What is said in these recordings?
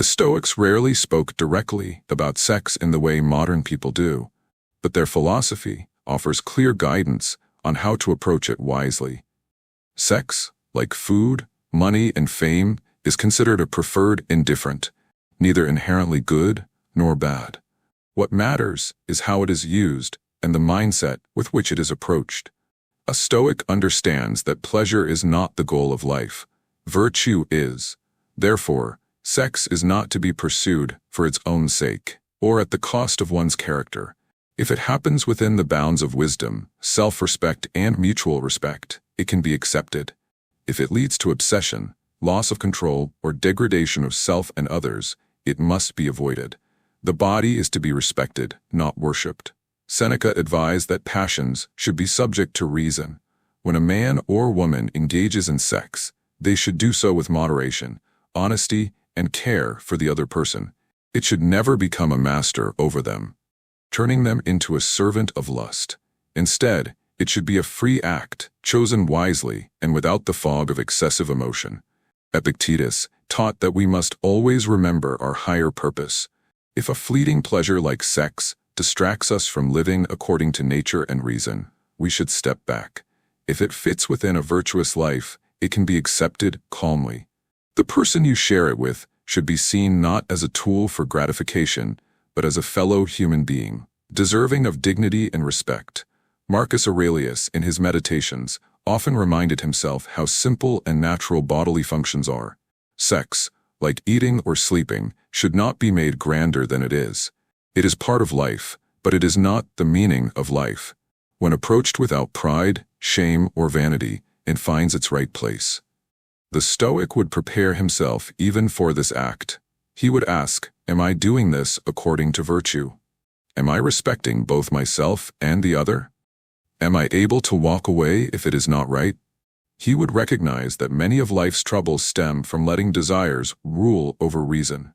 The Stoics rarely spoke directly about sex in the way modern people do, but their philosophy offers clear guidance on how to approach it wisely. Sex, like food, money, and fame, is considered a preferred indifferent, neither inherently good nor bad. What matters is how it is used and the mindset with which it is approached. A Stoic understands that pleasure is not the goal of life. Virtue is. Therefore, sex is not to be pursued for its own sake, or at the cost of one's character. If it happens within the bounds of wisdom, self-respect, and mutual respect, it can be accepted. If it leads to obsession, loss of control, or degradation of self and others, it must be avoided. The body is to be respected, not worshipped. Seneca advised that passions should be subject to reason. When a man or woman engages in sex, they should do so with moderation, honesty, and care for the other person. It should never become a master over them, turning them into a servant of lust. Instead, it should be a free act, chosen wisely and without the fog of excessive emotion. Epictetus taught that we must always remember our higher purpose. If a fleeting pleasure like sex distracts us from living according to nature and reason, we should step back. If it fits within a virtuous life, it can be accepted calmly. The person you share it with should be seen not as a tool for gratification, but as a fellow human being, deserving of dignity and respect. Marcus Aurelius, in his Meditations, often reminded himself how simple and natural bodily functions are. Sex, like eating or sleeping, should not be made grander than it is. It is part of life, but it is not the meaning of life. When approached without pride, shame, or vanity, it finds its right place. The Stoic would prepare himself even for this act. He would ask, am I doing this according to virtue? Am I respecting both myself and the other? Am I able to walk away if it is not right? He would recognize that many of life's troubles stem from letting desires rule over reason.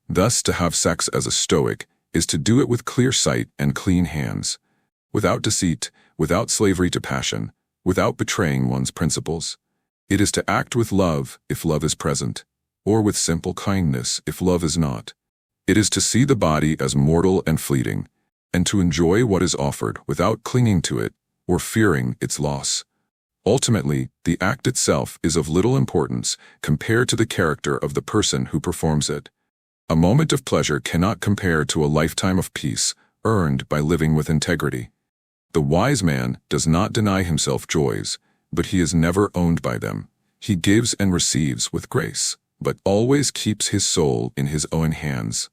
Thus, to have sex as a Stoic is to do it with clear sight and clean hands, without deceit, without slavery to passion, without betraying one's principles. It is to act with love if love is present, or with simple kindness if love is not. It is to see the body as mortal and fleeting, and to enjoy what is offered without clinging to it or fearing its loss. Ultimately, the act itself is of little importance compared to the character of the person who performs it. A moment of pleasure cannot compare to a lifetime of peace earned by living with integrity. The wise man does not deny himself joys, but he is never owned by them. He gives and receives with grace, but always keeps his soul in his own hands.